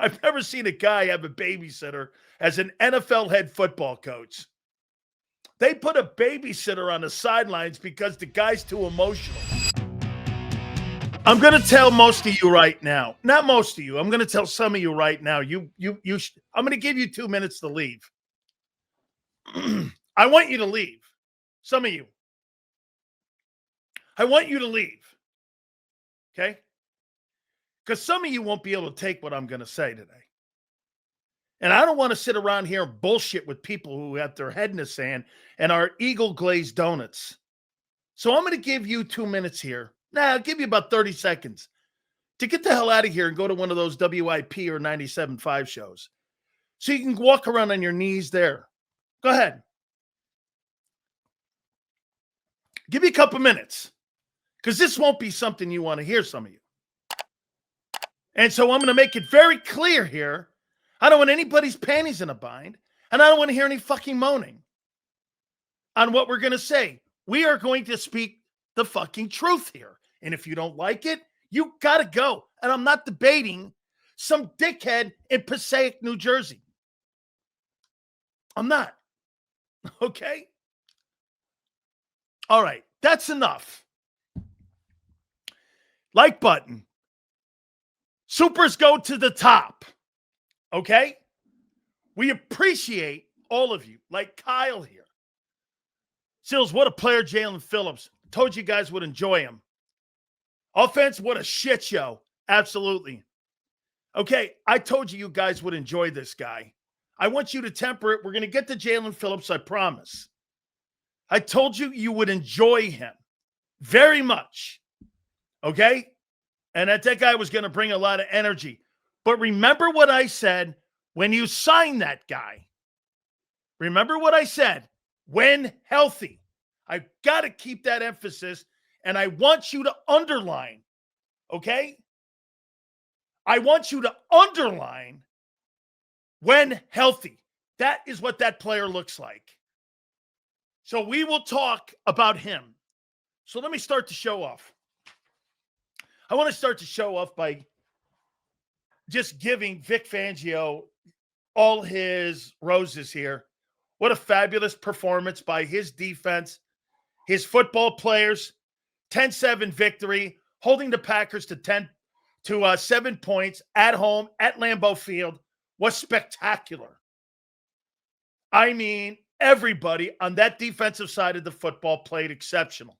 I've never seen a guy have a babysitter as an NFL head football coach. They put a babysitter on the sidelines because the guy's too emotional. I'm going to tell most of you right now. Not most of you. I'm going to tell some of you right now. I'm going to give you 2 minutes to leave. I want you to leave. Some of you. I want you to leave. Okay? Because some of you won't be able to take what I'm going to say today. And I don't want to sit around here and bullshit with people who have their head in the sand and are eagle glazed donuts. So I'm going to give you 2 minutes here. I'll give you about 30 seconds to get the hell out of here and go to one of those WIP or 97.5 shows. So you can walk around on your knees there. Go ahead. Give me a couple minutes. Because this won't be something you want to hear, some of you. And so I'm going to make it very clear here. I don't want anybody's panties in a bind. And I don't want to hear any fucking moaning on what we're going to say. We are going to speak the fucking truth here. And if you don't like it, you got to go. And I'm not debating some dickhead in Passaic, New Jersey. I'm not. Okay? All right. That's enough. Like button. Supers go to the top. Okay? We appreciate all of you. Like Kyle here. Sills, what a player, Jalen Phillips. Told you guys would enjoy him. Offense, what a shit show. Absolutely. Okay, I told you guys would enjoy this guy. I want you to temper it. We're going to get to Jalen Phillips, I promise. I told you you would enjoy him very much. Okay? And that guy was going to bring a lot of energy. But remember what I said when you signed that guy. Remember what I said. When healthy. I've got to keep that emphasis, and I want you to underline, okay? I want you to underline when healthy. That is what that player looks like. So we will talk about him. So let me start the show off. I want to start the show off by just giving Vic Fangio all his roses here. What a fabulous performance by his defense, his football players. 10-7 victory, holding the Packers to 7 points at home at Lambeau Field was spectacular. I mean, everybody on that defensive side of the football played exceptional.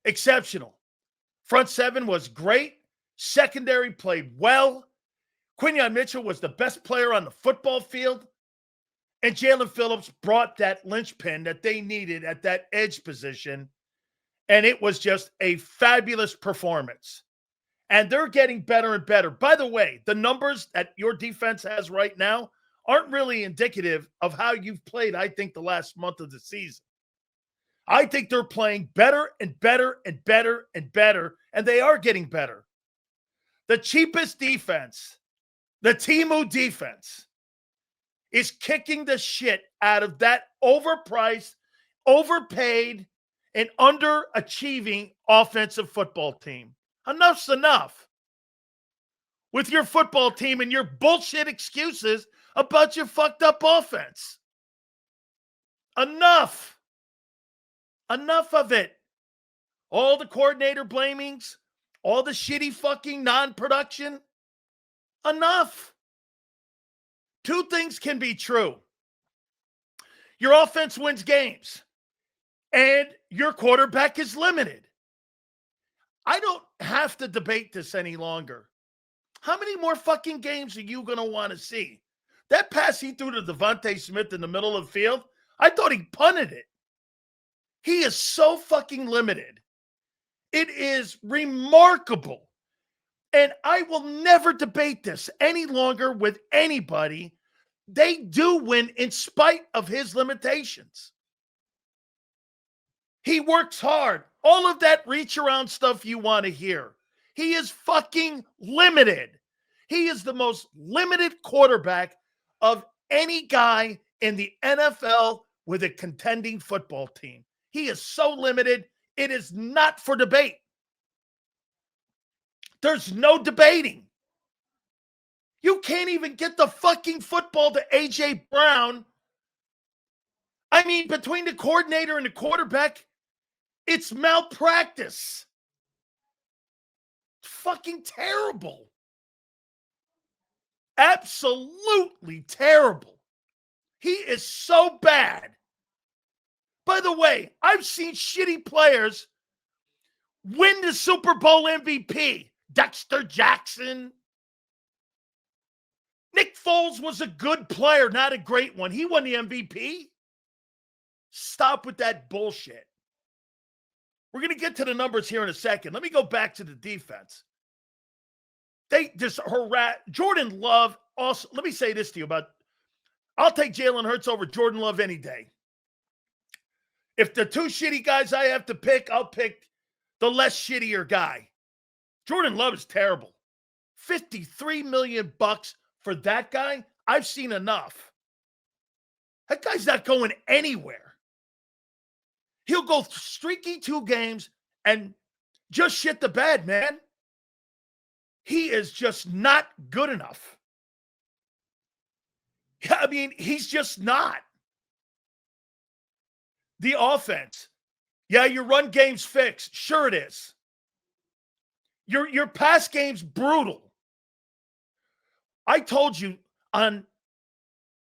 Exceptional. Front seven was great. Secondary played well. Quinyon Mitchell was the best player on the football field. And Jalen Phillips brought that linchpin that they needed at that edge position. And it was just a fabulous performance. And they're getting better and better. By the way, the numbers that your defense has right now aren't really indicative of how you've played, I think, the last month of the season. I think they're playing better and better and better and better, and they are getting better. The cheapest defense, the Temu defense, is kicking the shit out of that overpriced, overpaid, and underachieving offensive football team. Enough's enough with your football team and your bullshit excuses about your fucked up offense. Enough. Enough of it. All the coordinator blamings, all the shitty fucking non-production. Enough. Two things can be true. Your offense wins games, and your quarterback is limited. I don't have to debate this any longer. How many more fucking games are you going to want to see? That pass he threw to Devontae Smith in the middle of the field, I thought he punted it. He is so fucking limited. It is remarkable. And I will never debate this any longer with anybody. They do win in spite of his limitations. He works hard. All of that reach around stuff you want to hear. He is fucking limited. He is the most limited quarterback of any guy in the NFL with a contending football team. He is so limited, it is not for debate. There's no debating. You can't even get the fucking football to A.J. Brown. I mean, between the coordinator and the quarterback, it's malpractice. Fucking terrible. Absolutely terrible. He is so bad. By the way, I've seen shitty players win the Super Bowl MVP. Dexter Jackson. Nick Foles was a good player, not a great one. He won the MVP. Stop with that bullshit. We're going to get to the numbers here in a second. Let me go back to the defense. They just harass Jordan Love. Also, let me say this to you about, I'll take Jalen Hurts over Jordan Love any day. If the two shitty guys I have to pick, I'll pick the less shittier guy. Jordan Love is terrible. $53 million for that guy? I've seen enough. That guy's not going anywhere. He'll go streaky 2 games and just shit the bed, man. He is just not good enough. I mean, he's just not. The offense. Yeah, your run game's fixed. Sure it is. Your pass game's brutal. I told you on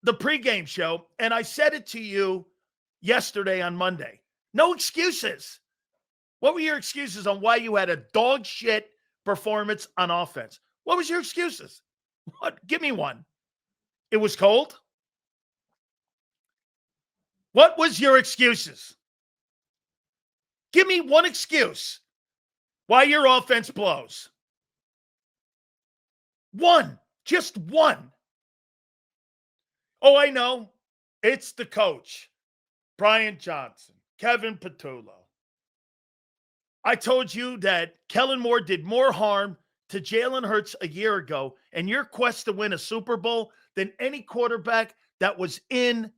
the pregame show, and I said it to you yesterday on Monday. No excuses. What were your excuses on why you had a dog shit performance on offense? What was your excuses? What? Give me one. It was cold? What was your excuses? Give me one excuse why your offense blows. One. Just one. Oh, I know. It's the coach, Brian Johnson, Kevin Patullo. I told you that Kellen Moore did more harm to Jalen Hurts a year ago in your quest to win a Super Bowl than any quarterback that was in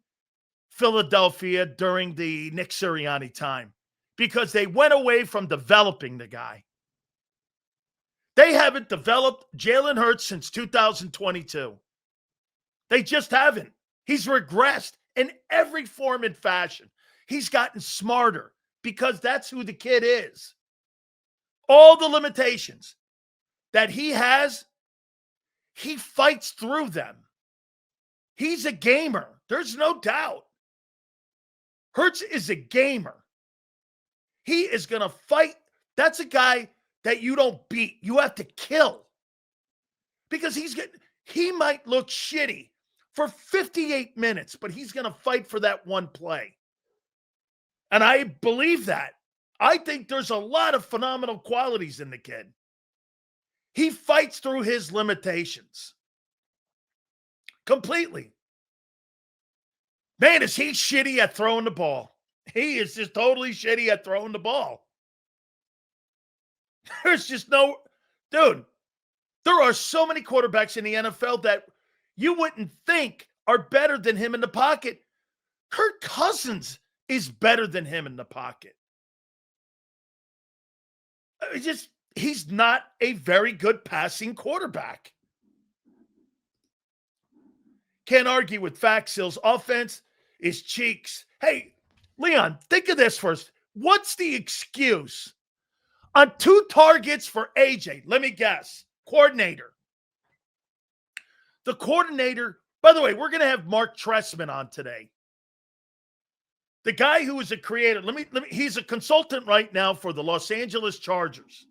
Philadelphia during the Nick Sirianni time, because they went away from developing the guy. They haven't developed Jalen Hurts since 2022. They just haven't. He's regressed in every form and fashion. He's gotten smarter because that's who the kid is. All the limitations that he has, he fights through them. He's a gamer. There's no doubt. Hurts is a gamer. He is going to fight. That's a guy that you don't beat. You have to kill. Because he might look shitty for 58 minutes, but he's going to fight for that one play. And I believe that. I think there's a lot of phenomenal qualities in the kid. He fights through his limitations. Completely. Man, is he shitty at throwing the ball. He is just totally shitty at throwing the ball. There's just no... Dude, there are so many quarterbacks in the NFL that you wouldn't think are better than him in the pocket. Kirk Cousins is better than him in the pocket. He's not a very good passing quarterback. Can't argue with facts. Sills' offense is cheeks. Hey, Leon, think of this first. What's the excuse on 2 targets for AJ? Let me guess. Coordinator. The coordinator, by the way, we're going to have Mark Trestman on today. The guy who is a creator, he's a consultant right now for the Los Angeles Chargers.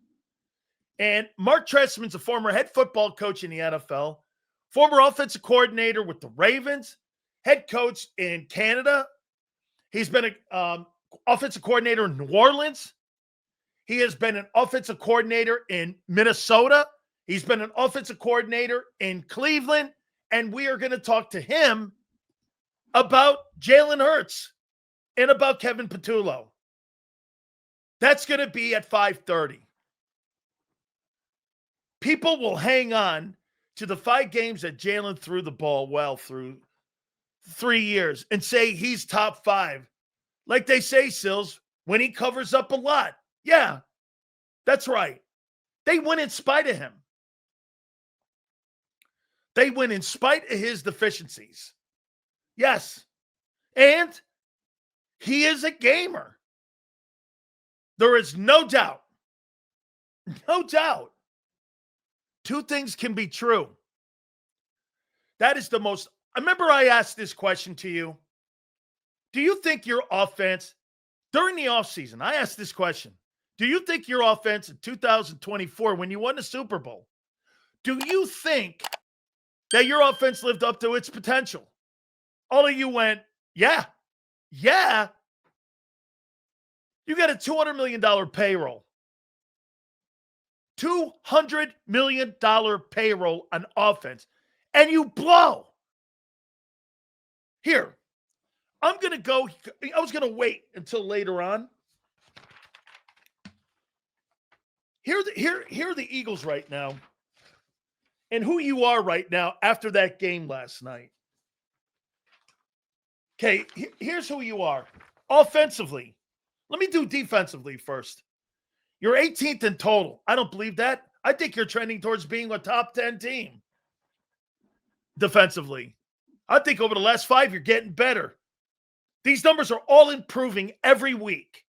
And Mark Trestman's a former head football coach in the NFL, former offensive coordinator with the Ravens, head coach in Canada. He's been an offensive coordinator in New Orleans. He has been an offensive coordinator in Minnesota. He's been an offensive coordinator in Cleveland. And we are going to talk to him about Jalen Hurts and about Kevin Patullo. That's going to be at 5:30. People will hang on to the 5 games that Jalen threw the ball well through 3 years and say he's top 5. Like they say, Sills, when he covers up a lot. Yeah, that's right. They win in spite of him. They win in spite of his deficiencies. Yes. And he is a gamer. There is no doubt. No doubt. Two things can be true. That is the most. I remember I asked this question to you. Do you think your offense, during the offseason, I asked this question. Do you think your offense in 2024, when you won the Super Bowl, do you think that your offense lived up to its potential? All of you went, yeah. Yeah. You got a $200 million payroll. $200 million payroll on offense. And you blow. Here, I'm going to go. I was going to wait until later on. Here are the Eagles right now. And who you are right now after that game last night. Okay, here's who you are. Offensively. Let me do defensively first. You're 18th in total. I don't believe that. I think you're trending towards being a top 10 team. Defensively. I think over the last 5, you're getting better. These numbers are all improving every week.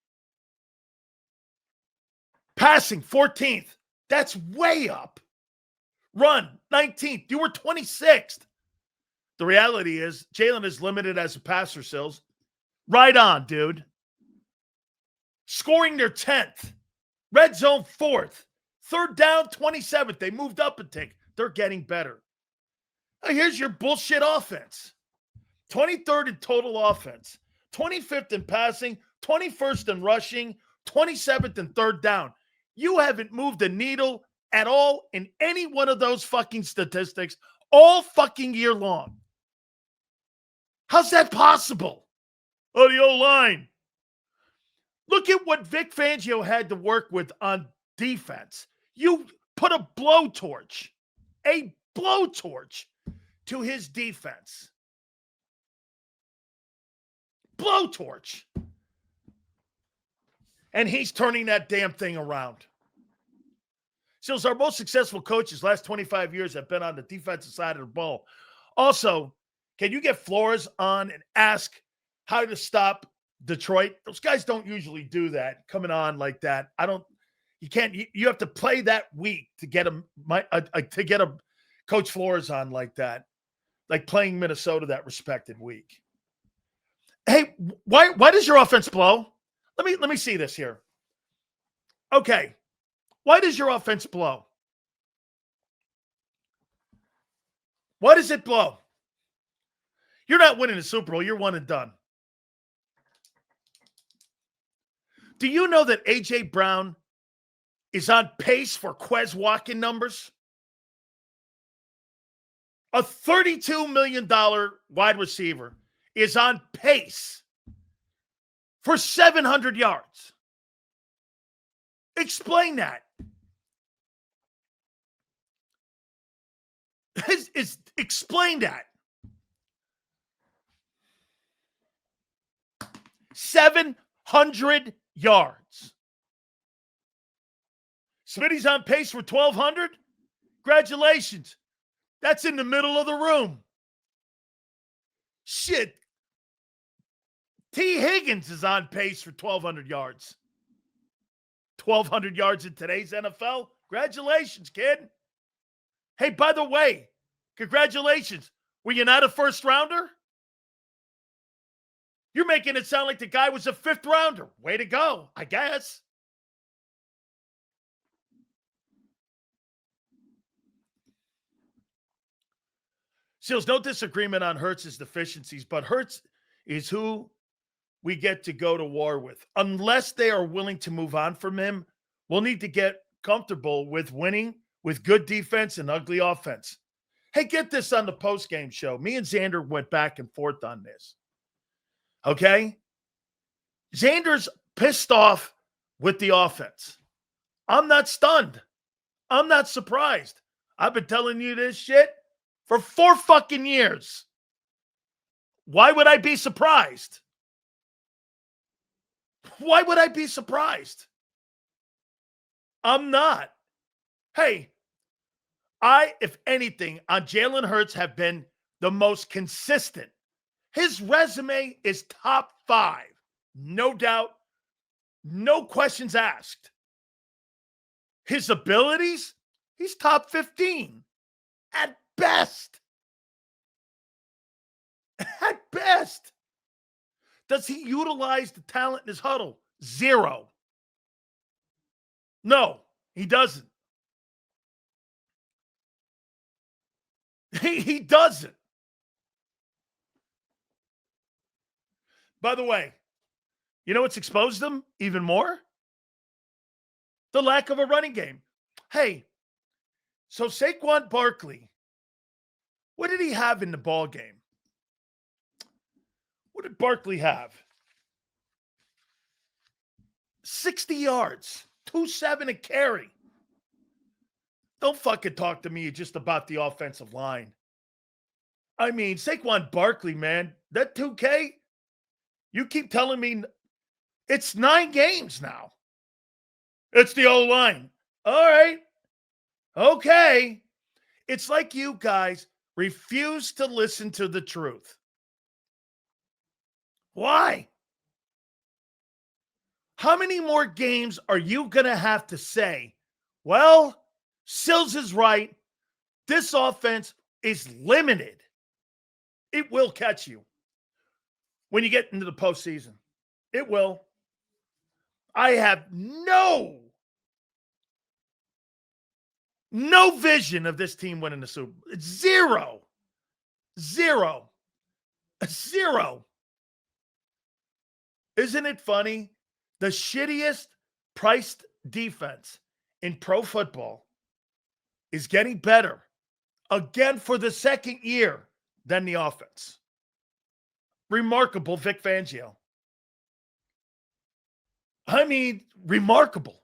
Passing, 14th. That's way up. Run, 19th. You were 26th. The reality is, Jalen is limited as a passer, Sills. Right on, dude. Scoring their 10th. Red zone, 4th. Third down, 27th. They moved up a tick. They're getting better. Now, here's your bullshit offense. 23rd in total offense. 25th in passing. 21st in rushing. 27th in third down. You haven't moved a needle at all in any one of those fucking statistics all fucking year long. How's that possible? Oh, the O-line. Look at what Vic Fangio had to work with on defense. You put a blowtorch to his defense. Blowtorch. And he's turning that damn thing around. So our most successful coaches last 25 years have been on the defensive side of the ball. Also, can you get Flores on and ask how to stop Detroit? Those guys don't usually do that, coming on like that. You have to play that week to get a Coach Flores on like that, like playing Minnesota that respected week. Hey, why does your offense blow? Let me see this here. Okay. Why does your offense blow? Why does it blow? You're not winning the Super Bowl. You're one and done. Do you know that A.J. Brown is on pace for Quez walk-in numbers? A $32 million wide receiver is on pace for 700 yards. Explain that. Explain that. 700 yards. Smitty's on pace for 1,200. Congratulations. That's in the middle of the room. Shit. T. Higgins is on pace for 1,200 yards. 1,200 yards in today's NFL. Congratulations, kid. Hey, by the way, congratulations. Were you not a first rounder? You're making it sound like the guy was a fifth rounder. Way to go, I guess. Seals, no disagreement on Hurts' deficiencies, but Hurts is who we get to go to war with. Unless they are willing to move on from him, we'll need to get comfortable with winning with good defense and ugly offense. Hey, get this on the postgame show. Me and Xander went back and forth on this. Okay? Xander's pissed off with the offense. I'm not stunned. I'm not surprised. I've been telling you this shit for 4 fucking years. Why would I be surprised? Why would I be surprised? I'm not. Hey, if anything, on Jalen Hurts have been the most consistent. His resume is top 5. No doubt. No questions asked. His abilities, he's top 15 at best. At best. Does he utilize the talent in his huddle? 0. No, he doesn't. He doesn't. By the way, you know what's exposed him even more? The lack of a running game. Hey, so Saquon Barkley, what did he have in the ball game? What did Barkley have? 60 yards, 2.7 a carry. Don't fucking talk to me just about the offensive line. I mean, Saquon Barkley, man, that 2K, you keep telling me it's 9 games now. It's the O-line. All right. Okay. It's like you guys refuse to listen to the truth. Why? How many more games are you going to have to say, well, Sills is right. This offense is limited. It will catch you when you get into the postseason. It will. I have no vision of this team winning the Super Bowl. It's 0. 0. 0. Isn't it funny? The shittiest priced defense in pro football is getting better again for the second year than the offense. Remarkable, Vic Fangio. I mean, remarkable.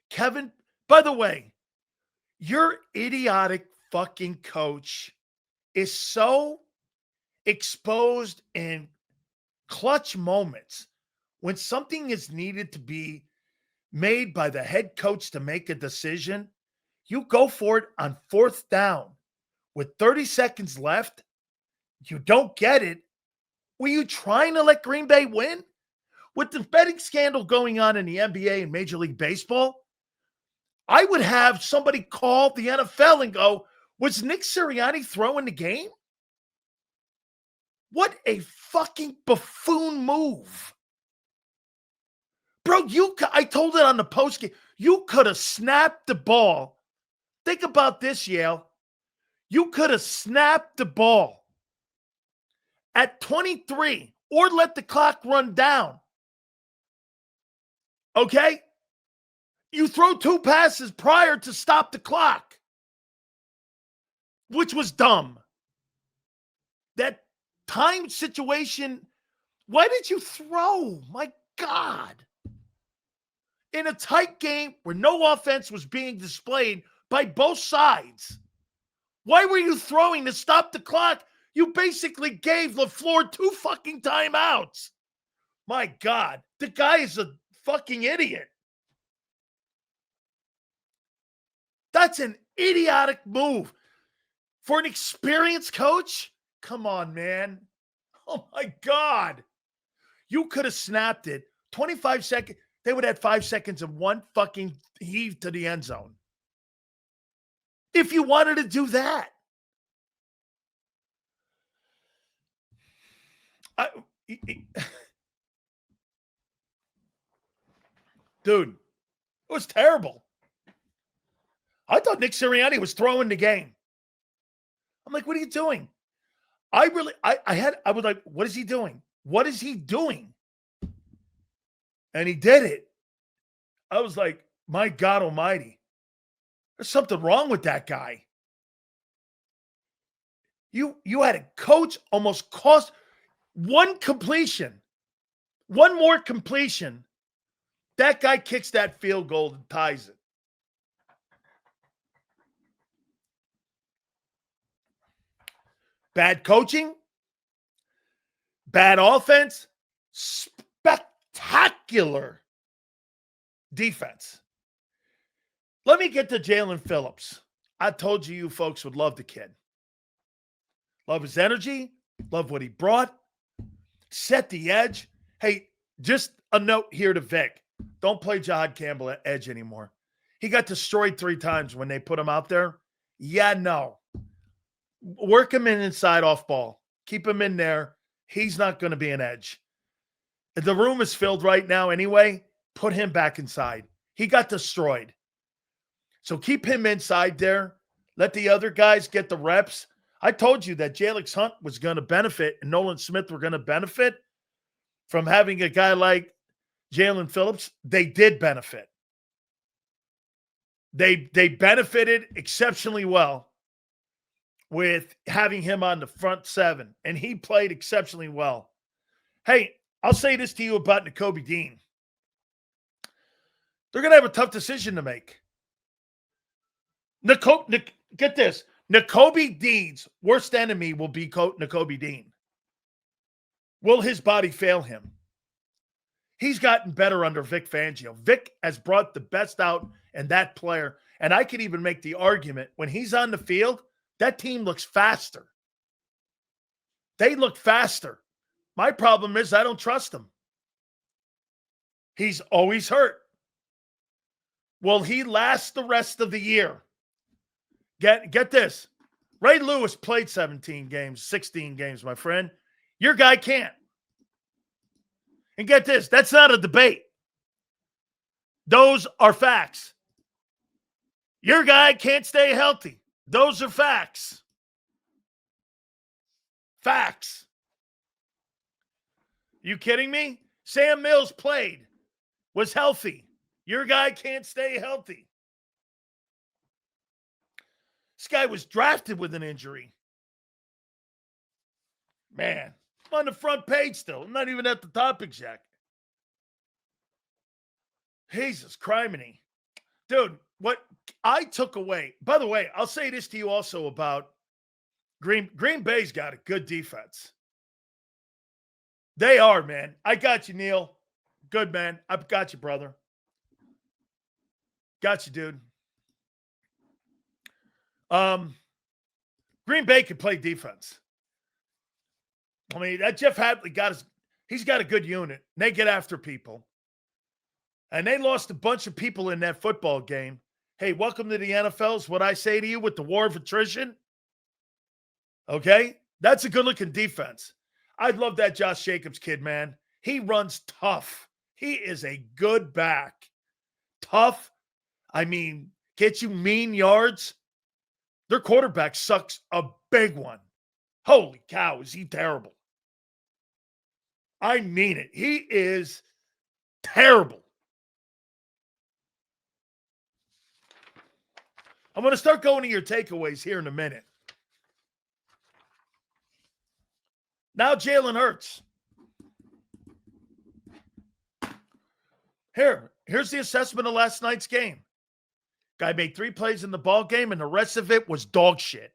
Kevin, by the way, your idiotic fucking coach is so exposed in clutch moments when something is needed to be made by the head coach to make a decision. You go for it on 4th down with 30 seconds left. You don't get it. Were you trying to let Green Bay win? With the betting scandal going on in the NBA and Major League Baseball, I would have somebody call the NFL and go, was Nick Sirianni throwing the game? What a fucking buffoon move. Bro, I told it on the postgame. You could have snapped the ball. Think about this, Yale. You could have snapped the ball at 23 or let the clock run down. Okay? You throw 2 passes prior to stop the clock, which was dumb. That time situation, why did you throw? My God. In a tight game where no offense was being displayed by both sides, why were you throwing to stop the clock? You basically gave LaFleur 2 fucking timeouts. My God. The guy is a fucking idiot. That's an idiotic move. For an experienced coach? Come on, man. Oh, my God. You could have snapped it. 25 seconds. They would have had 5 seconds of one fucking heave to the end zone. If you wanted to do that. Dude, it was terrible. I thought Nick Sirianni was throwing the game. I'm like, what are you doing? I was like, what is he doing? What is he doing? And he did it. I was like, my God almighty. There's something wrong with that guy. You had a coach almost cost one completion. One more completion. That guy kicks that field goal and ties it. Bad coaching, bad offense, spectacular defense. Let me get to Jalen Phillips. I told you folks would love the kid. Love his energy. Love what he brought. Set the edge. Hey, just a note here to Vic. Don't play Jahad Campbell at edge anymore. He got destroyed 3 times when they put him out there. Yeah, no. Work him in inside off ball. Keep him in there. He's not going to be an edge. The room is filled right now anyway. Put him back inside. He got destroyed. So keep him inside there. Let the other guys get the reps. I told you that Jalix Hunt was going to benefit and Nolan Smith were going to benefit from having a guy like Jalen Phillips. They did benefit. They benefited exceptionally well with having him on the front 7, and he played exceptionally well. Hey, I'll say this to you about Nakobe Dean. They're going to have a tough decision to make. Get this. Nakobe Dean's worst enemy will be Nakobe Dean. Will his body fail him? He's gotten better under Vic Fangio. Vic has brought the best out in that player. And I could even make the argument, when he's on the field, that team looks faster. They look faster. My problem is I don't trust him. He's always hurt. Will he last the rest of the year? Get this. Ray Lewis played 17 games, 16 games, my friend. Your guy can't. And get this, that's not a debate. Those are facts. Your guy can't stay healthy. Those are facts. Facts. You kidding me? Sam Mills played, was healthy. Your guy can't stay healthy. This guy was drafted with an injury. Man, I'm on the front page still. I'm not even at the topics yet. Jesus criminy. Dude, what I took away, by the way, I'll say this to you also about Green Bay's got a good defense. They are, man. I got you, Neil. Good, man. I've got you, brother. Got you, dude. Green Bay can play defense. I mean, that Jeff Hadley he's got a good unit. They get after people. And they lost a bunch of people in that football game. Hey, welcome to the NFL is what I say to you with the war of attrition. Okay? That's a good-looking defense. I love that Josh Jacobs kid, man. He runs tough. He is a good back. Tough. I mean, gets you mean yards. Their quarterback sucks a big one. Holy cow, is he terrible. I mean it. He is terrible. I'm going to start going to your takeaways here in a minute. Now Jalen Hurts. Here's the assessment of last night's game. Guy made 3 plays in the ball game, and the rest of it was dog shit.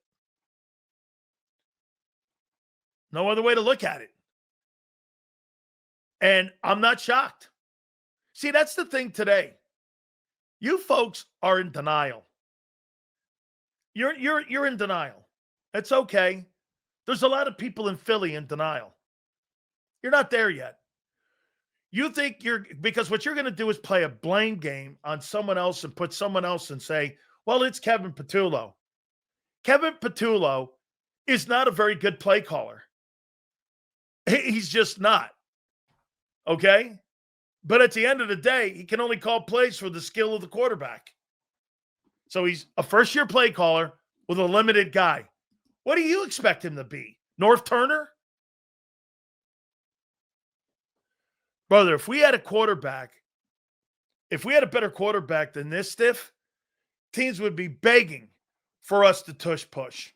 No other way to look at it. And I'm not shocked. See, that's the thing today. You folks are in denial. You're in denial. It's okay. There's a lot of people in Philly in denial. You're not there yet. You think because what you're going to do is play a blame game on someone else and put someone else and say, well, it's Kevin Patullo. Kevin Patullo is not a very good play caller. He's just not. Okay? But at the end of the day, he can only call plays for the skill of the quarterback. So he's a first-year play caller with a limited guy. What do you expect him to be? North Turner? Brother, if we had a better quarterback than this stiff, teams would be begging for us to tush push.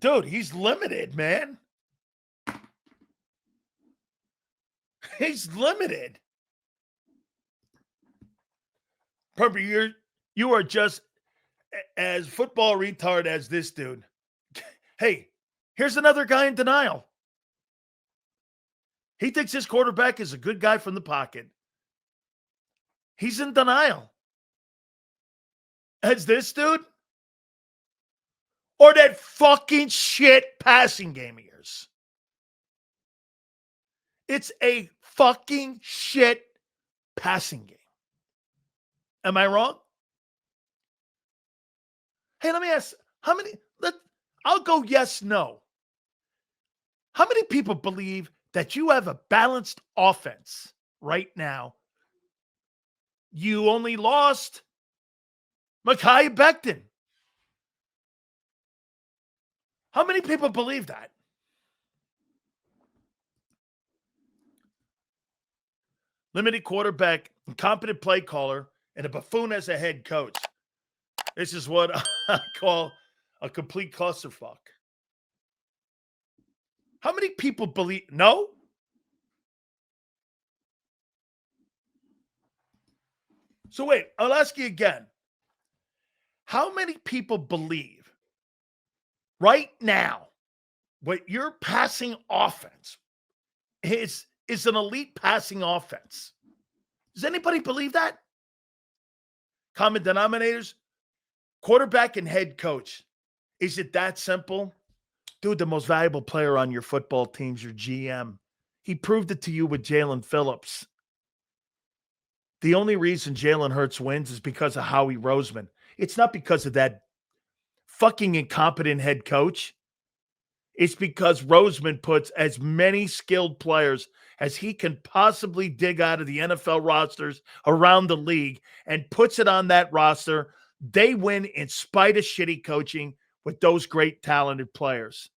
Dude, he's limited, man. He's limited. Remember, you are just as football retard as this dude. Hey, here's another guy in denial. He thinks his quarterback is a good guy from the pocket. He's in denial. as this dude? Or that fucking shit passing game of yours? It's a fucking shit passing game. Am I wrong? Hey, let me ask, I'll go yes, no. How many people believe that you have a balanced offense right now? You only lost Mekhi Becton. How many people believe that? Limited quarterback, incompetent play caller, and a buffoon as a head coach. This is what I call a complete clusterfuck. How many people believe? No? So wait, I'll ask you again. How many people believe right now what your passing offense is an elite passing offense? Does anybody believe that? Common denominators? Quarterback and head coach. Is it that simple? Dude, the most valuable player on your football team's your GM. He proved it to you with Jalen Phillips. The only reason Jalen Hurts wins is because of Howie Roseman. It's not because of that fucking incompetent head coach. It's because Roseman puts as many skilled players as he can possibly dig out of the NFL rosters around the league and puts it on that roster. They win in spite of shitty coaching with those great talented players.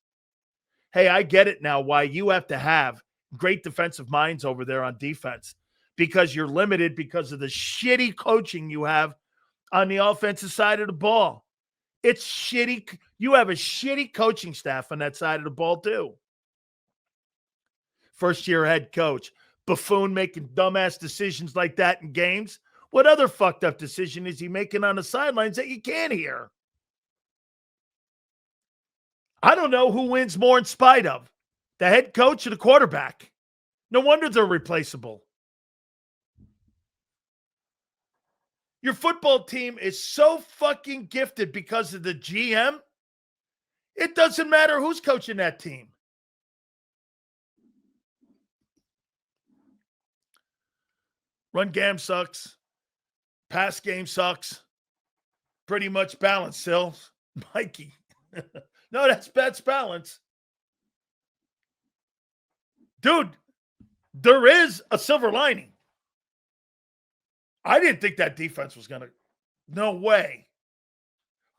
Hey, I get it now why you have to have great defensive minds over there on defense, because you're limited because of the shitty coaching you have on the offensive side of the ball. It's shitty. You have a shitty coaching staff on that side of the ball too. First-year head coach, buffoon making dumbass decisions like that in games. What other fucked up decision is he making on the sidelines that you can't hear? I don't know who wins more in spite of, the head coach or the quarterback. No wonder they're replaceable. Your football team is so fucking gifted because of the GM. It doesn't matter who's coaching that team. Run game sucks. Pass game sucks. Pretty much balanced, Sil. Mikey. No, that's balance. Dude, there is a silver lining. I didn't think that defense was going to. No way.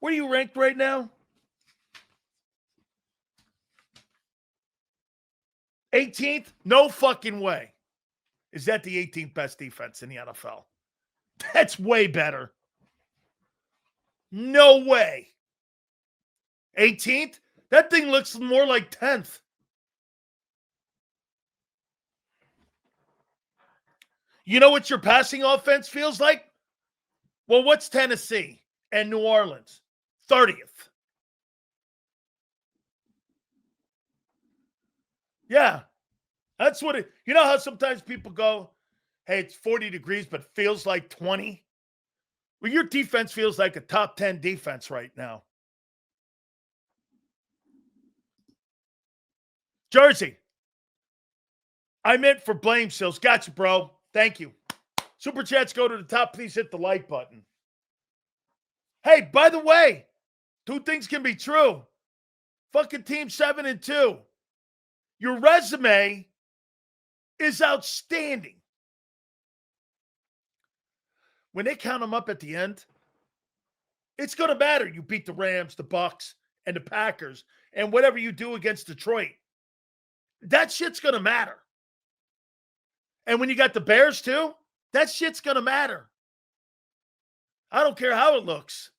Where are you ranked right now? 18th? No fucking way. Is that the 18th best defense in the NFL? That's way better. No way. 18th? That thing looks more like 10th. You know what your passing offense feels like? Well, what's Tennessee and New Orleans? 30th. Yeah. That's what it, you know how sometimes people go, hey, it's 40 degrees, but feels like 20? Well, your defense feels like a top 10 defense right now. Jersey. I meant for blame, Sills. Gotcha, bro. Thank you. Super chats go to the top. Please hit the like button. Hey, by the way, two things can be true. Fucking team 7-2. Your resume is outstanding. When they count them up at the end, it's going to matter. You beat the Rams, the Bucks, and the Packers, and whatever you do against Detroit. That shit's going to matter. And when you got the Bears too, that shit's going to matter. I don't care how it looks,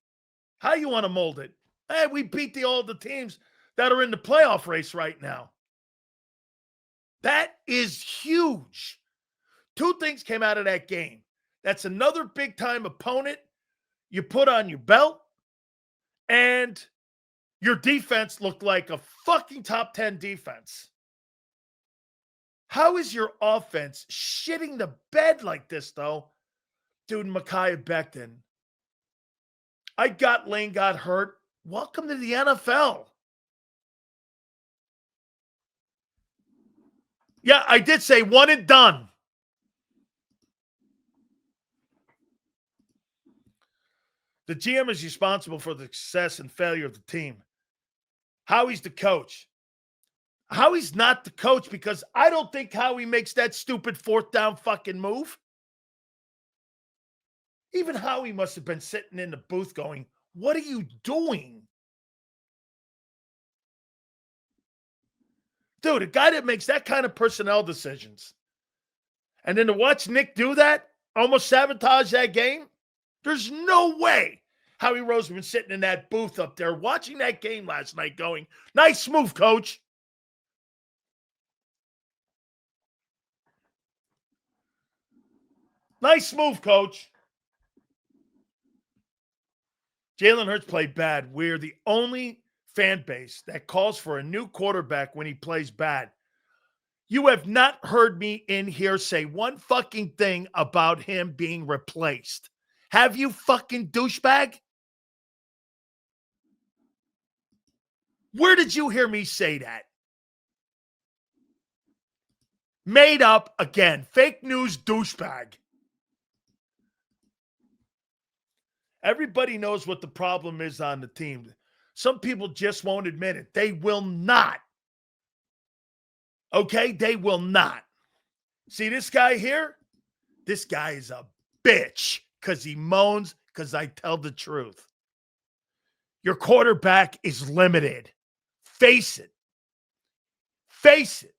how you want to mold it. Hey, we beat all the teams that are in the playoff race right now. That is huge. Two things came out of that game. That's another big-time opponent you put on your belt, and your defense looked like a fucking top 10 defense. How is your offense shitting the bed like this, though? Dude, Mekhi Becton. Lane got hurt. Welcome to the NFL. Yeah, I did say one and done. The GM is responsible for the success and failure of the team. Howie's the coach. Howie's not the coach because I don't think Howie makes that stupid fourth down fucking move. Even Howie must have been sitting in the booth going, what are you doing? Dude, a guy that makes that kind of personnel decisions. And then to watch Nick do that, almost sabotage that game, there's no way Howie Roseman sitting in that booth up there watching that game last night going, nice move, coach. Nice move, coach. Jalen Hurts played bad. We're the only fan base that calls for a new quarterback when he plays bad. You have not heard me in here say one fucking thing about him being replaced. Have you, fucking douchebag? Where did you hear me say that? Made up again. Fake news douchebag. Everybody knows what the problem is on the team. Some people just won't admit it. They will not. Okay? They will not. See this guy here? This guy is a bitch because he moans because I tell the truth. Your quarterback is limited. Face it. Face it.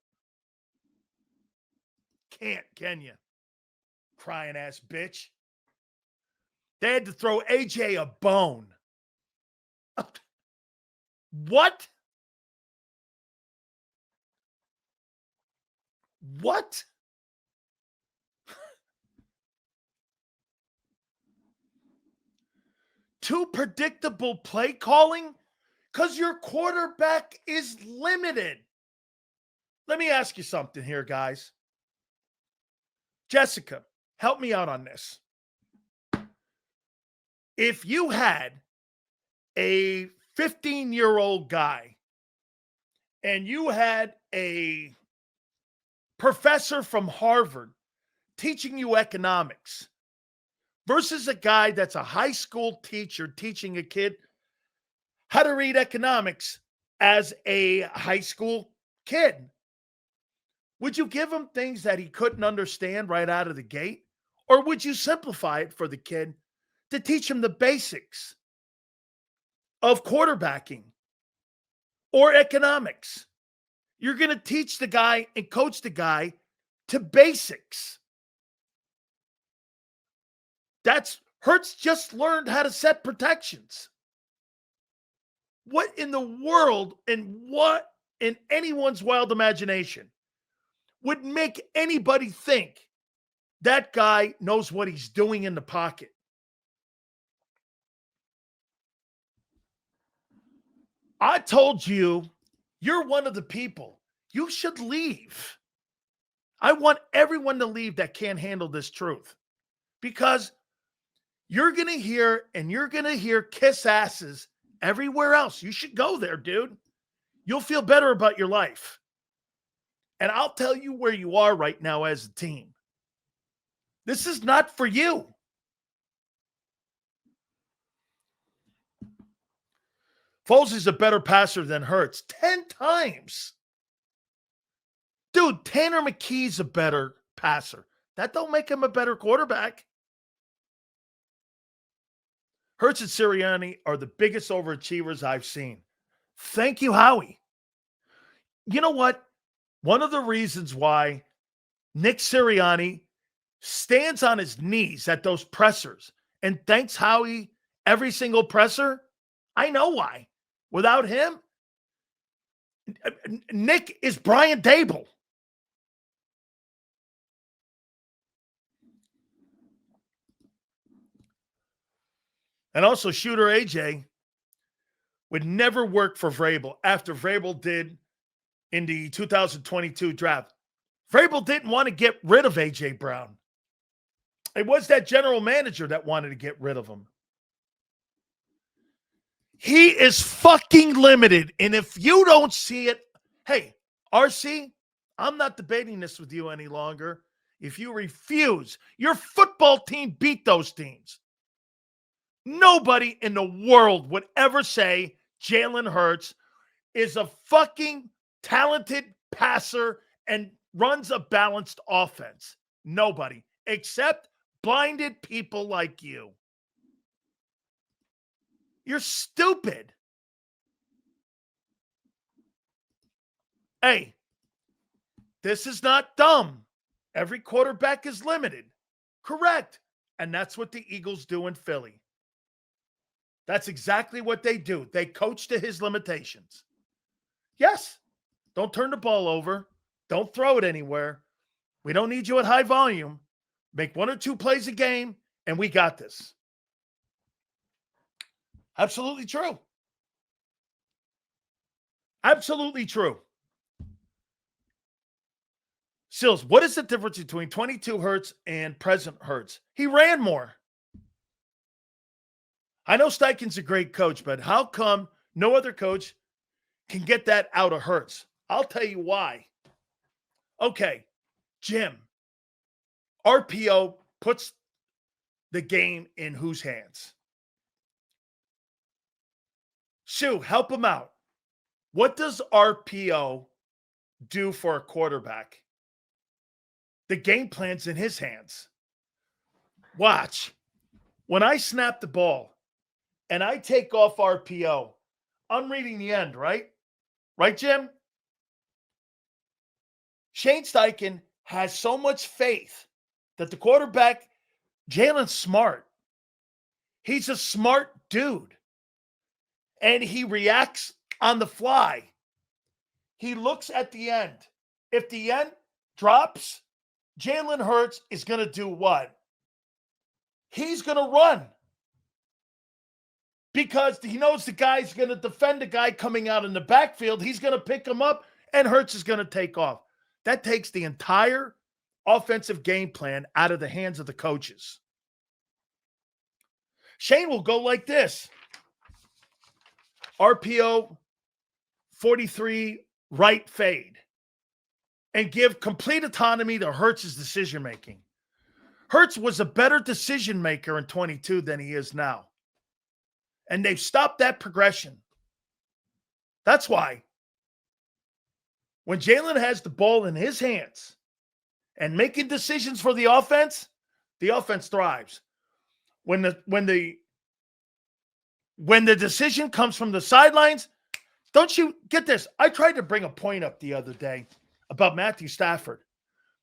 Can't, can you? Crying ass bitch. They had to throw AJ a bone. What? What? Too predictable play calling? Because your quarterback is limited. Let me ask you something here, guys. Jessica, help me out on this. If you had a 15-year-old guy and you had a professor from Harvard teaching you economics versus a guy that's a high school teacher teaching a kid how to read economics as a high school kid, would you give him things that he couldn't understand right out of the gate? Or would you simplify it for the kid to teach him the basics of quarterbacking or economics? You're going to teach the guy and coach the guy to basics. Hurts just learned how to set protections. What in the world and what in anyone's wild imagination would make anybody think that guy knows what he's doing in the pocket? I told you, you're one of the people. You should leave. I want everyone to leave that can't handle this truth. Because you're going to hear kiss asses everywhere else. You should go there, dude. You'll feel better about your life. And I'll tell you where you are right now as a team. This is not for you. Foles is a better passer than Hurts 10 times. Dude, Tanner McKee's a better passer. That don't make him a better quarterback. Hurts and Sirianni are the biggest overachievers I've seen. Thank you, Howie. You know what? One of the reasons why Nick Sirianni stands on his knees at those pressers and thanks Howie every single presser, I know why. Without him, Nick is Brian Dable. And also, shooter AJ would never work for Vrabel after Vrabel did in the 2022 draft. Vrabel didn't want to get rid of AJ Brown. It was that general manager that wanted to get rid of him. He is fucking limited. And if you don't see it, hey, RC, I'm not debating this with you any longer. If you refuse, your football team beat those teams. Nobody in the world would ever say Jalen Hurts is a fucking talented passer and runs a balanced offense. Nobody, except blinded people like you. You're stupid. Hey, this is not dumb. Every quarterback is limited. Correct. And that's what the Eagles do in Philly. That's exactly what they do. They coach to his limitations. Yes, don't turn the ball over. Don't throw it anywhere. We don't need you at high volume. Make 1 or 2 plays a game, and we got this. Absolutely true. Absolutely true. Sills, what is the difference between 22 Hurts and present Hurts? He ran more. I know Steichen's a great coach, but how come no other coach can get that out of Hurts? I'll tell you why. Okay, Jim, RPO puts the game in whose hands? Sue, help him out. What does RPO do for a quarterback? The game plan's in his hands. Watch. When I snap the ball and I take off RPO, I'm reading the end, right? Right, Jim? Shane Steichen has so much faith that the quarterback, Jalen's smart. He's a smart dude. And he reacts on the fly. He looks at the end. If the end drops, Jalen Hurts is going to do what? He's going to run. Because he knows the guy's going to defend the guy coming out in the backfield. He's going to pick him up, and Hurts is going to take off. That takes the entire offensive game plan out of the hands of the coaches. Shane will go like this. RPO 43 right fade and give complete autonomy to Hurts' decision-making. Hurts was a better decision-maker in 22 than he is now. And they've stopped that progression. That's why when Jalen has the ball in his hands and making decisions for the offense thrives. When the decision comes from the sidelines, don't you get this? I tried to bring a point up the other day about Matthew Stafford.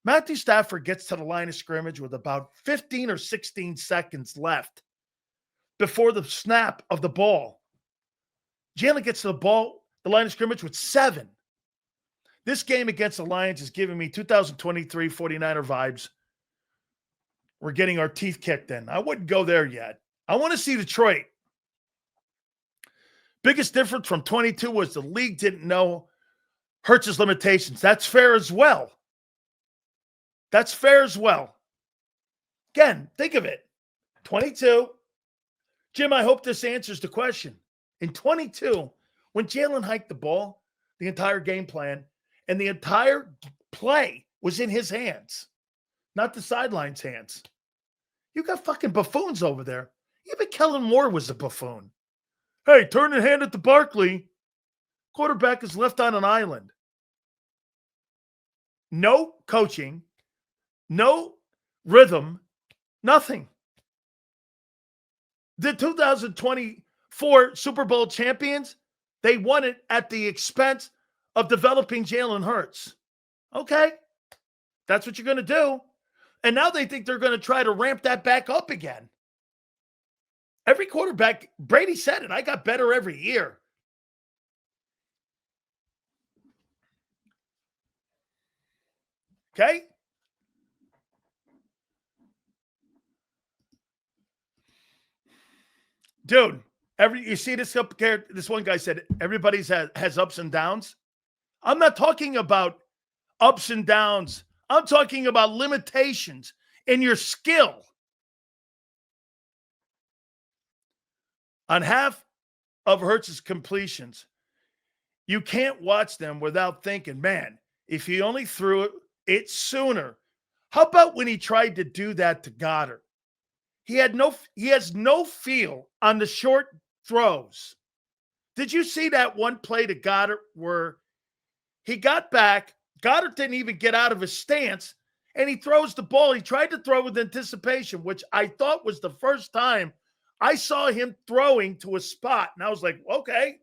Matthew Stafford gets to the line of scrimmage with about 15 or 16 seconds left before the snap of the ball. Jalen gets to the line of scrimmage with 7. This game against the Lions is giving me 2023 49er vibes. We're getting our teeth kicked in. I wouldn't go there yet. I want to see Detroit. Biggest difference from 22 was the league didn't know Hurts' limitations. That's fair as well. That's fair as well. Again, think of it. 22. Jim, I hope this answers the question. In 22, when Jalen hiked the ball, the entire game plan and the entire play was in his hands, not the sideline's hands. You got fucking buffoons over there. Even Kellen Moore was a buffoon. Hey, turn and hand it to Barkley. Quarterback is left on an island. No coaching, no rhythm, nothing. The 2024 Super Bowl champions, they won it at the expense of developing Jalen Hurts. Okay, that's what you're going to do. And now they think they're going to try to ramp that back up again. Every quarterback, Brady said it, I got better every year. Okay? Dude, you see this up here? This one guy said everybody's has ups and downs. I'm not talking about ups and downs. I'm talking about limitations in your skill. On half of Hurts' completions, you can't watch them without thinking, man, if he only threw it sooner. How about when he tried to do that to Goddard? He has no feel on the short throws. Did you see that one play to Goddard where he got back, Goddard didn't even get out of his stance, and he throws the ball. He tried to throw with anticipation, which I thought was the first time I saw him throwing to a spot. And I was like, okay.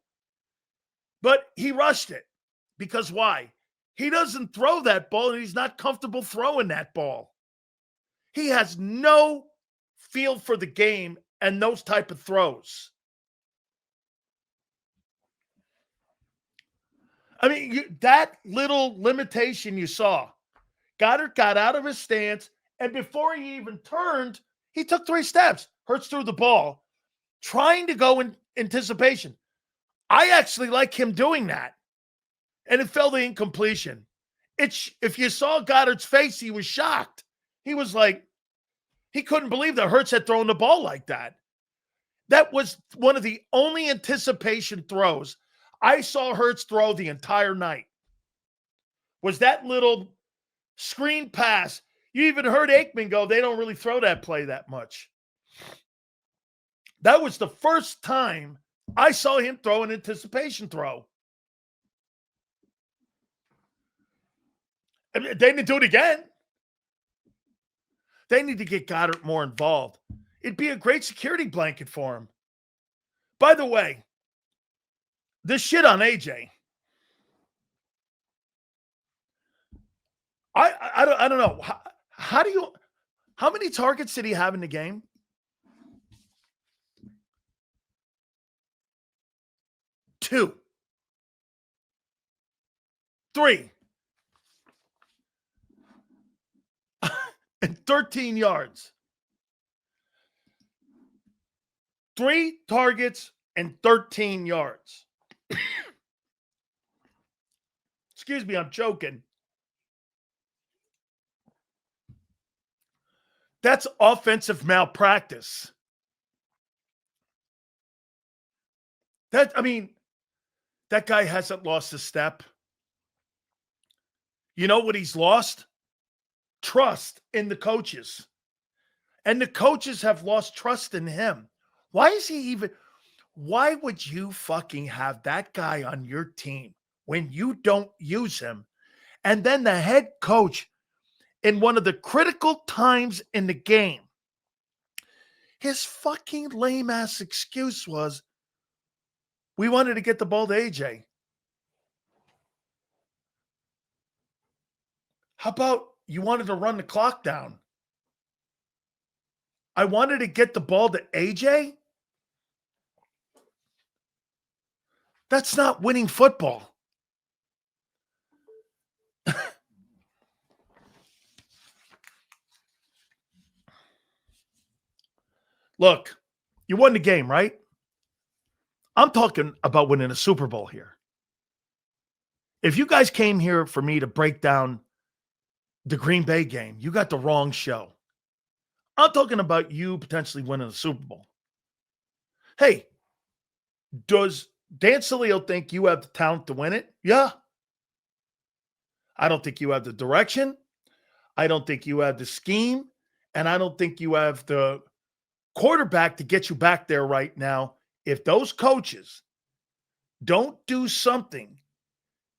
But he rushed it. Because why? He doesn't throw that ball, and he's not comfortable throwing that ball. He has no feel for the game and those type of throws. I mean, that little limitation you saw. Goddard got out of his stance, and before he even turned, he took 3 steps. Hurts threw the ball, trying to go in anticipation. I actually like him doing that. And it fell to incompletion. If you saw Goddard's face, he was shocked. He was like, he couldn't believe that Hurts had thrown the ball like that. That was one of the only anticipation throws I saw Hurts throw the entire night. Was that little screen pass. You even heard Aikman go, they don't really throw that play that much. That was the first time I saw him throw an anticipation throw. I mean, they didn't do it again. They need to get Goddard more involved. It'd be a great security blanket for him. By the way, this shit on AJ. I don't know. How many targets did he have in the game? 2. 3. And 13 yards. 3 targets and 13 yards. Excuse me, I'm joking. That's offensive malpractice. That guy hasn't lost a step. You know what he's lost? Trust in the coaches. And the coaches have lost trust in him. Why would you fucking have that guy on your team when you don't use him? And then the head coach, in one of the critical times in the game, his fucking lame-ass excuse was, we wanted to get the ball to AJ. How about you wanted to run the clock down? I wanted to get the ball to AJ? That's not winning football. Look, you won the game, right? I'm talking about winning a Super Bowl here. If you guys came here for me to break down the Green Bay game, you got the wrong show. I'm talking about you potentially winning a Super Bowl. Hey, does Dan Sileo think you have the talent to win it? Yeah. I don't think you have the direction. I don't think you have the scheme. And I don't think you have the quarterback to get you back there right now. If those coaches don't do something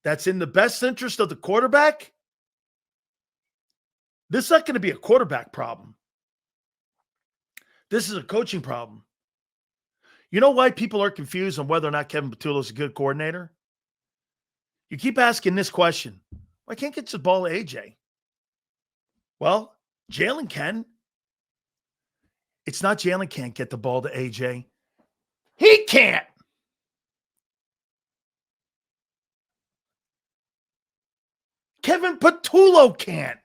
that's in the best interest of the quarterback, this is not going to be a quarterback problem. This is a coaching problem. You know why people are confused on whether or not Kevin Patullo is a good coordinator? You keep asking this question. Why can't get the ball to AJ? Well, Jalen can. It's not Jalen can't get the ball to AJ. He can't. Kevin Patullo can't.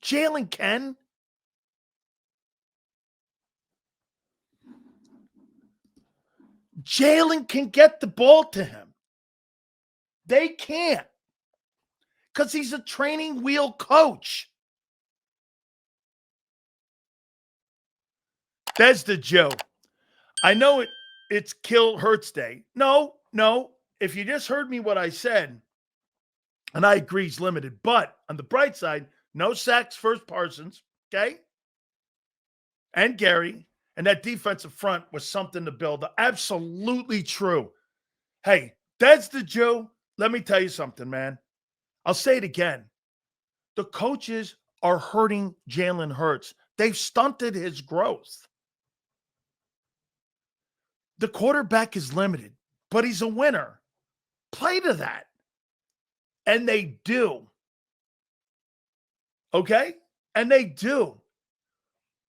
Jalen can. Jalen can get the ball to him. They can't. Because he's a training wheel coach. That's the joke. I know it. it's kill Hurts day. No. If you just heard me what I said, and I agree he's limited, but on the bright side, no sacks first Parsons, okay? And Gary, and that defensive front was something to build. Absolutely true. Hey, that's the Jew. Let me tell you something, man. I'll say it again. The coaches are hurting Jalen Hurts. They've stunted his growth. The quarterback is limited, but he's a winner. Play to that. And they do. Okay? And they do.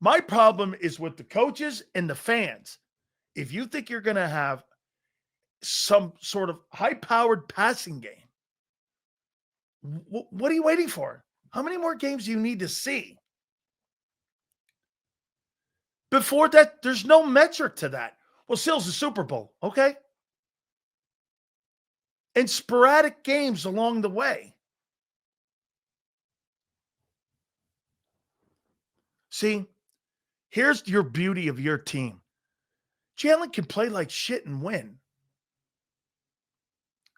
My problem is with the coaches and the fans. If you think you're going to have some sort of high-powered passing game, what are you waiting for? How many more games do you need to see? Before that, there's no metric to that. Well, Sil's the Super Bowl, okay? And sporadic games along the way. See, here's your beauty of your team. Jalen can play like shit and win.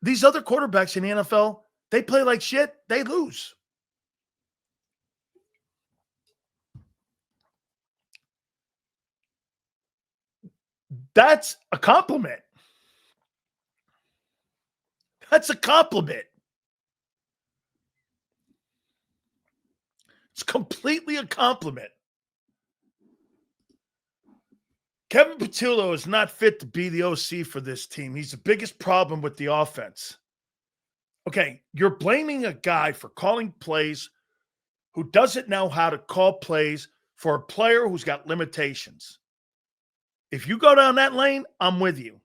These other quarterbacks in the NFL, they play like shit, they lose. That's a compliment. That's a compliment. It's completely a compliment. Kevin Patullo is not fit to be the OC for this team. He's the biggest problem with the offense. Okay, you're blaming a guy for calling plays who doesn't know how to call plays for a player who's got limitations. If you go down that lane, I'm with you.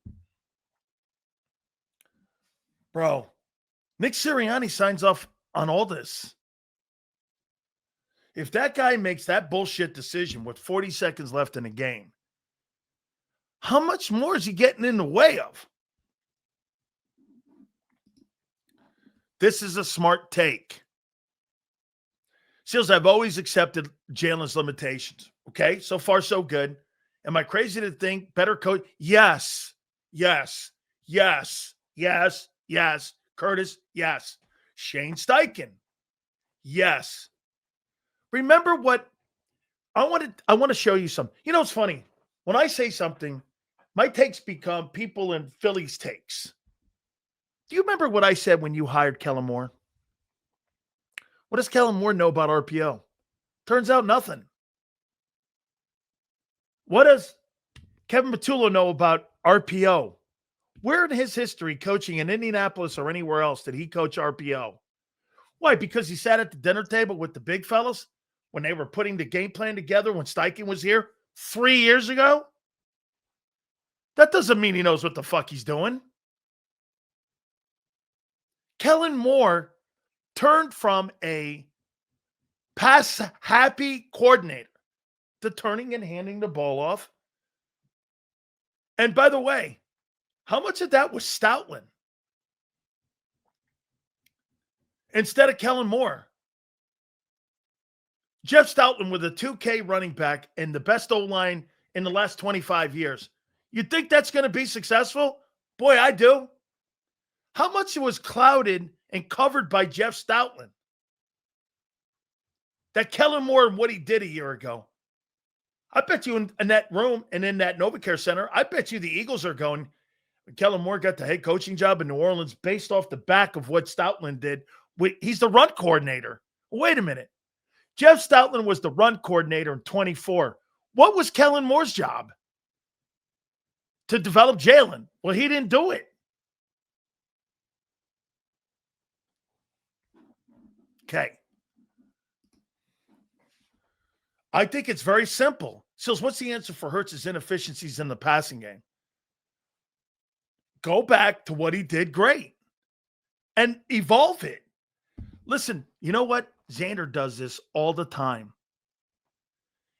Bro, Nick Sirianni signs off on all this. If that guy makes that bullshit decision with 40 seconds left in the game, how much more is he getting in the way of? This is a smart take. Seals, I've always accepted Jalen's limitations. Okay, so far so good. Am I crazy to think better coach? Yes. Curtis, yes. Shane Steichen, yes. Remember what I want to show you something. You know, it's funny. When I say something, my takes become people in Philly's takes. Do you remember what I said when you hired Kellen Moore? What does Kellen Moore know about RPO? Turns out nothing. What does Kevin Patullo know about RPO? Where in his history coaching in Indianapolis or anywhere else did he coach RPO? Why? Because he sat at the dinner table with the big fellas when they were putting the game plan together when Steichen was here 3 years ago? That doesn't mean he knows what the fuck he's doing. Kellen Moore turned from a pass-happy coordinator to turning and handing the ball off. And by the way, how much of that was Stoutland instead of Kellen Moore? Jeff Stoutland with a 2K running back and the best O-line in the last 25 years. You think that's going to be successful? Boy, I do. How much was clouded and covered by Jeff Stoutland? That Kellen Moore and what he did a year ago. I bet you in that room and in that NovaCare Center, I bet you the Eagles are going, Kellen Moore got the head coaching job in New Orleans based off the back of what Stoutland did. He's the run coordinator. Wait a minute. Jeff Stoutland was the run coordinator in 24. What was Kellen Moore's job? To develop Jalen. Well, he didn't do it. Okay. I think it's very simple. Sills, what's the answer for Hurts' inefficiencies in the passing game? Go back to what he did great and evolve it. Listen, you know what? Xander does this all the time.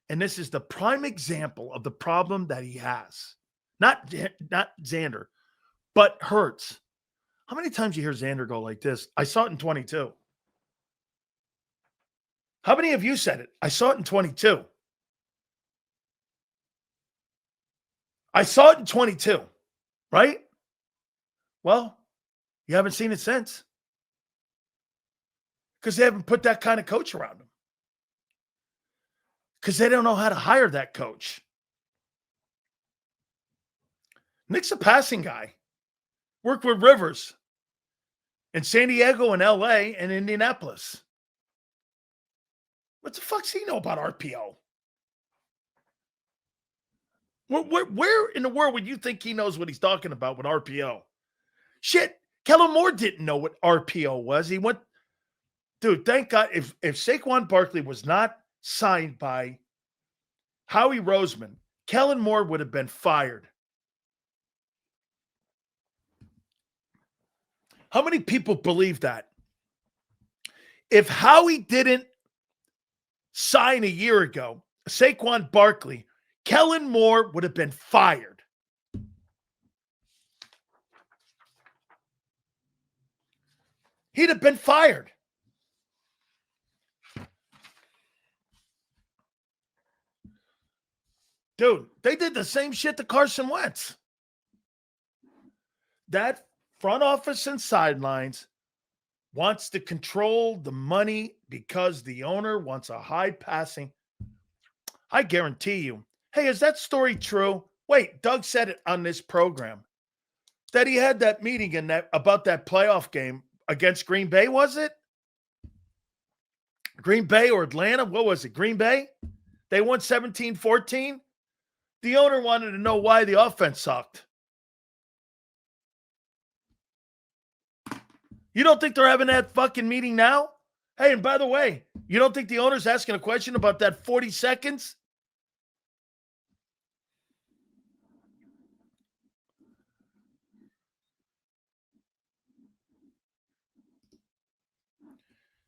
And this is the prime example of the problem that he has. Not Xander, but Hurts. How many times you hear Xander go like this? I saw it in 22. How many of you said it? I saw it in 22. I saw it in 22, right? Well, you haven't seen it since. Because they haven't put that kind of coach around him. Because they don't know how to hire that coach. Nick's a passing guy. Worked with Rivers in San Diego and LA and Indianapolis. What the fuck's he know about RPO? Where in the world would you think he knows what he's talking about with RPO? Shit, Kellen Moore didn't know what RPO was. He went, dude, thank God. If Saquon Barkley was not signed by Howie Roseman, Kellen Moore would have been fired. How many people believe that? If Howie didn't sign a year ago, Saquon Barkley, Kellen Moore would have been fired. He'd have been fired. Dude, they did the same shit to Carson Wentz. That front office and sidelines wants to control the money because the owner wants a high passing. I guarantee you. Hey, is that story true? Wait, Doug said it on this program that he had that meeting in that about that playoff game against Green Bay, was it? Green Bay or Atlanta? What was it? Green Bay? They won 17-14. The owner wanted to know why the offense sucked. You don't think they're having that fucking meeting now? Hey, and by the way, you don't think the owner's asking a question about that 40 seconds?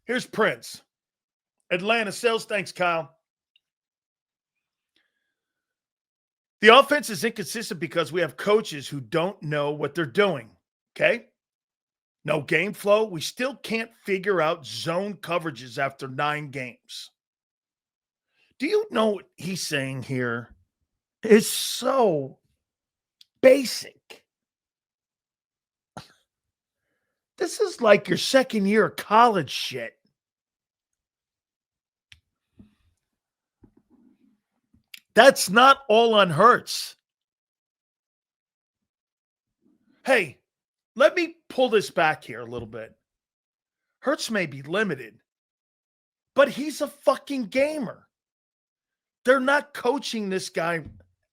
Here's Prince. Atlanta sales. Thanks, Kyle. The offense is inconsistent because we have coaches who don't know what they're doing. Okay? No game flow. We still can't figure out zone coverages after 9 games. Do you know what he's saying here is so basic? This is like your second year of college shit. That's not all on Hurts. Hey, let me pull this back here a little bit. Hurts may be limited, but he's a fucking gamer. They're not coaching this guy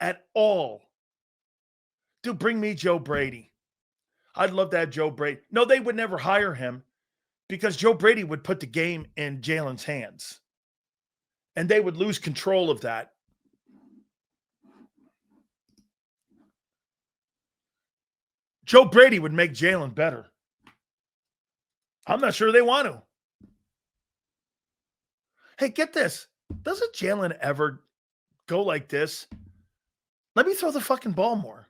at all. Dude, bring me Joe Brady. I'd love to have Joe Brady. No, they would never hire him because Joe Brady would put the game in Jalen's hands. And they would lose control of that. Joe Brady would make Jalen better. I'm not sure they want to. Hey, get this. Doesn't Jalen ever go like this? Let me throw the fucking ball more.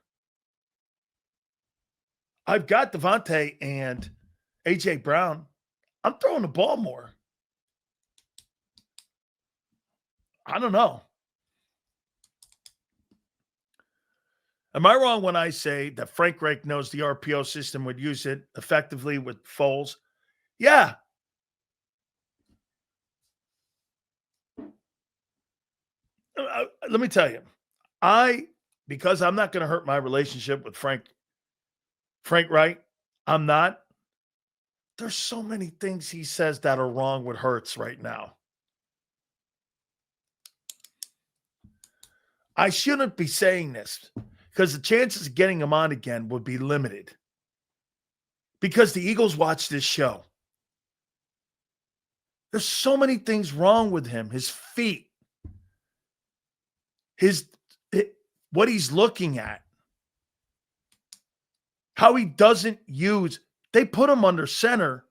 I've got Devontae and A.J. Brown. I'm throwing the ball more. I don't know. Am I wrong when I say that Frank Reich knows the RPO system would use it effectively with Foles? Yeah. Let me tell you, because I'm not going to hurt my relationship with Frank Reich, I'm not. There's so many things he says that are wrong with Hurts right now. I shouldn't be saying this because the chances of getting him on again would be limited because the Eagles watch this show. There's so many things wrong with him. His feet, what he's looking at, how he doesn't use. They put him under center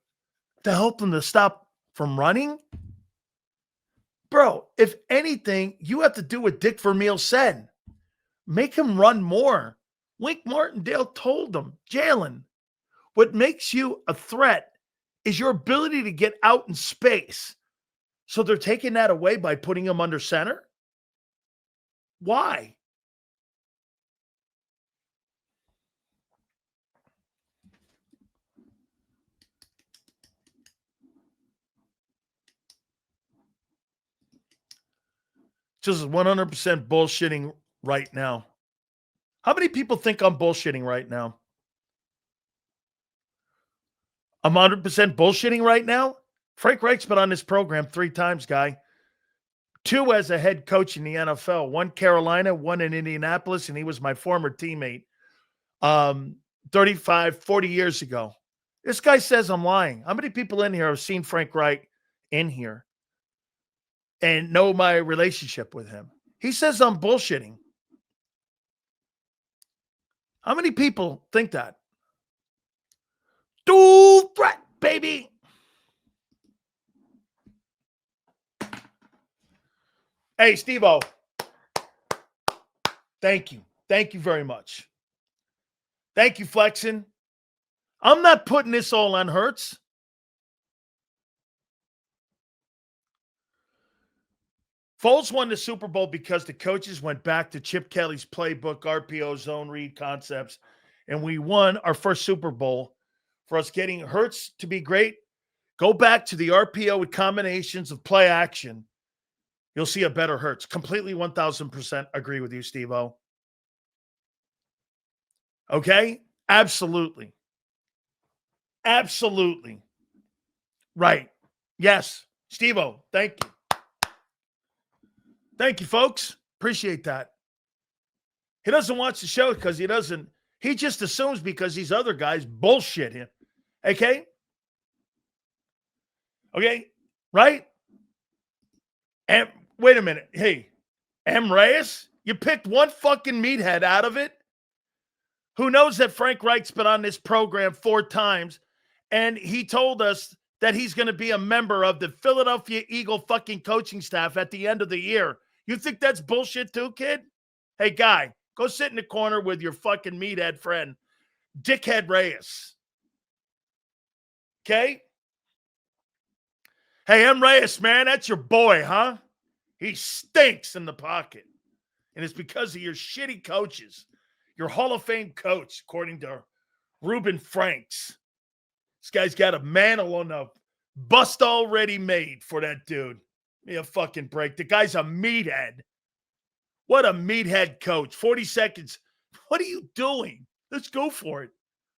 to help him to stop from running. Bro, if anything, you have to do what Dick Vermeil said. Make him run more. Wink Martindale told him, Jalen, what makes you a threat is your ability to get out in space. So they're taking that away by putting him under center? Why? Just 100% bullshitting right now. How many people think I'm bullshitting right now? I'm 100% bullshitting right now? Frank Reich's been on this program 3 times, guy. 2 as a head coach in the NFL. 1 Carolina, 1 in Indianapolis, and he was my former teammate 35, 40 years ago. This guy says I'm lying. How many people in here have seen Frank Reich in here and know my relationship with him? He says I'm bullshitting. How many people think that? Dual threat, baby. Hey, Steve-O. Thank you. Thank you very much. Thank you, Flexin. I'm not putting this all on Hurts. Foles won the Super Bowl because the coaches went back to Chip Kelly's playbook, RPO, zone read concepts, and we won our first Super Bowl. For us getting Hurts to be great, go back to the RPO with combinations of play action. You'll see a better Hurts. Completely 1,000% agree with you, Steve-O. Okay? Absolutely. Absolutely. Right. Yes. Steve-O, thank you. Thank you, folks. Appreciate that. He doesn't watch the show because he just assumes because these other guys bullshit him. Okay? Okay? Right? And wait a minute. Hey, M. Reyes, you picked one fucking meathead out of it who knows that Frank Reich's been on this program 4 times, and he told us that he's going to be a member of the Philadelphia Eagle fucking coaching staff at the end of the year. You think that's bullshit too, kid? Hey, guy, go sit in the corner with your fucking meathead friend, Dickhead Reyes. Okay? Hey, M. Reyes, man, that's your boy, huh? He stinks in the pocket. And it's because of your shitty coaches. Your Hall of Fame coach, according to Reuben Franks. This guy's got a mantle on the bust already made for that dude. Give me a fucking break. The guy's a meathead. What a meathead coach. 40 seconds. What are you doing? Let's go for it.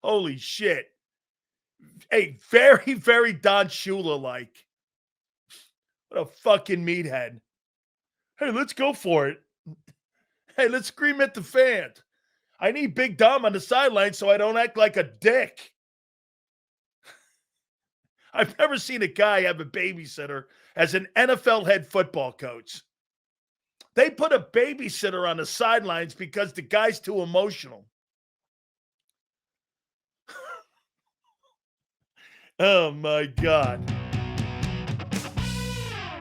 Holy shit. Hey, very, very Don Shula-like. What a fucking meathead. Hey, let's go for it. Hey, let's scream at the fans. I need Big Dom on the sideline so I don't act like a dick. I've never seen a guy have a babysitter as an NFL head football coach. They put a babysitter on the sidelines because the guy's too emotional. Oh, my God.